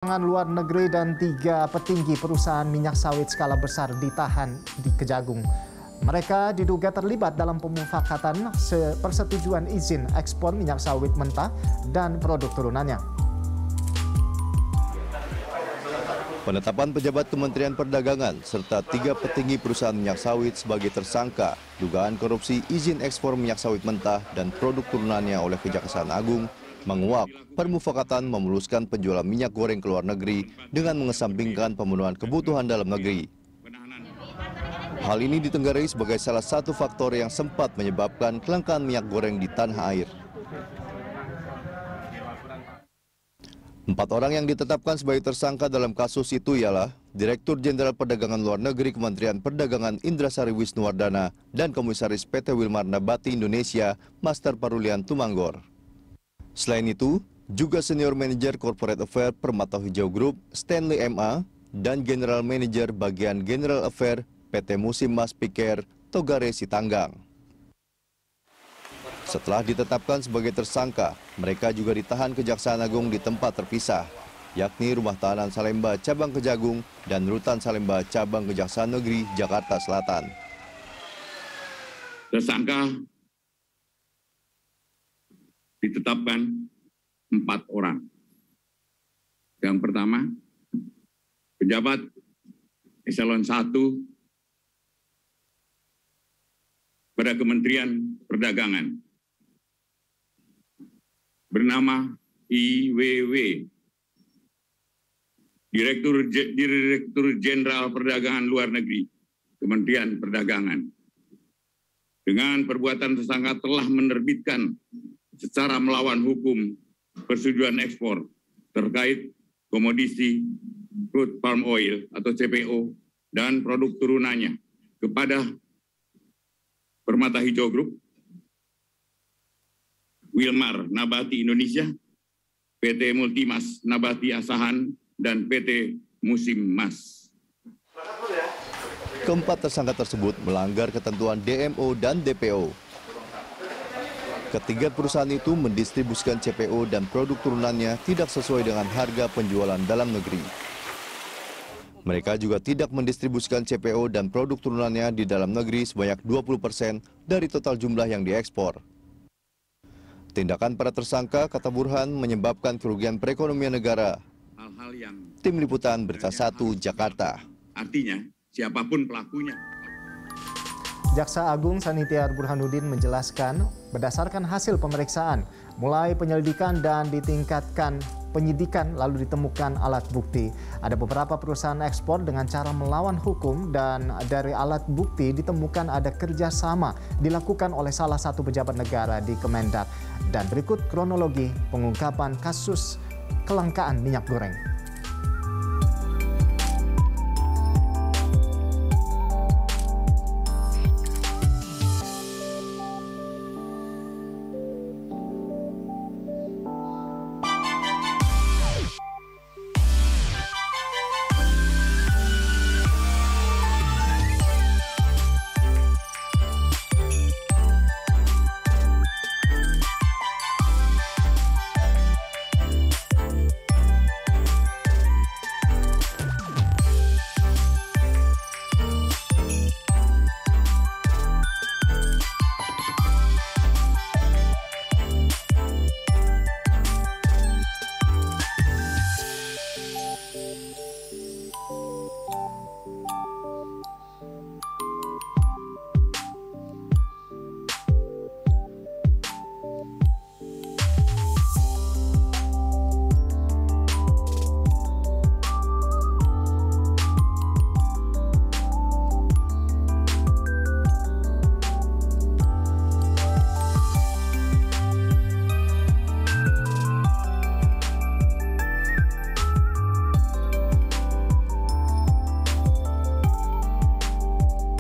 Perdagangan luar negeri dan 3 petinggi perusahaan minyak sawit skala besar ditahan di Kejagung. Mereka diduga terlibat dalam pemufakatan persetujuan izin ekspor minyak sawit mentah dan produk turunannya. Penetapan pejabat Kementerian Perdagangan serta 3 petinggi perusahaan minyak sawit sebagai tersangka dugaan korupsi izin ekspor minyak sawit mentah dan produk turunannya oleh Kejaksaan Agung menguak permufakatan memuluskan penjualan minyak goreng ke luar negeri dengan mengesampingkan pemenuhan kebutuhan dalam negeri. Hal ini ditenggarai sebagai salah satu faktor yang sempat menyebabkan kelangkaan minyak goreng di tanah air. 4 orang yang ditetapkan sebagai tersangka dalam kasus itu ialah Direktur Jenderal Perdagangan Luar Negeri Kementerian Perdagangan Indrasari Wisnuwardana dan Komisaris PT Wilmar Nabati Indonesia Master Parulian Tumanggor. Selain itu, juga Senior Manager Corporate Affairs Permata Hijau Group Stanley M.A. dan General Manager Bagian General Affairs PT Musim Mas Piker Togare Sitanggang. Setelah ditetapkan sebagai tersangka, mereka juga ditahan Kejaksaan Agung di tempat terpisah, yakni Rumah Tahanan Salemba Cabang Kejagung dan Rutan Salemba Cabang Kejaksaan Negeri Jakarta Selatan. Tersangka ditetapkan 4 orang. Yang pertama, pejabat eselon 1 pada Kementerian Perdagangan bernama IWW, Direktur Jenderal Perdagangan Luar Negeri Kementerian Perdagangan. Dengan perbuatan tersangka telah menerbitkan secara melawan hukum persetujuan ekspor terkait komoditi crude palm oil atau CPO dan produk turunannya kepada Permata Hijau Group, Wilmar Nabati Indonesia, PT Multimas Nabati Asahan, dan PT Musim Mas. Keempat tersangka tersebut melanggar ketentuan DMO dan DPO. Ketiga perusahaan itu mendistribusikan CPO dan produk turunannya tidak sesuai dengan harga penjualan dalam negeri. Mereka juga tidak mendistribusikan CPO dan produk turunannya di dalam negeri sebanyak 20% dari total jumlah yang diekspor. Tindakan para tersangka, kata Burhan, menyebabkan kerugian perekonomian negara. Tim Liputan Berita 1 Jakarta. Artinya, siapapun pelakunya. Jaksa Agung Sanitiar Burhanuddin menjelaskan berdasarkan hasil pemeriksaan, mulai penyelidikan dan ditingkatkan penyidikan lalu ditemukan alat bukti. Ada beberapa perusahaan ekspor dengan cara melawan hukum dan dari alat bukti ditemukan ada kerjasama dilakukan oleh salah satu pejabat negara di Kemendak. Dan berikut kronologi pengungkapan kasus kelangkaan minyak goreng.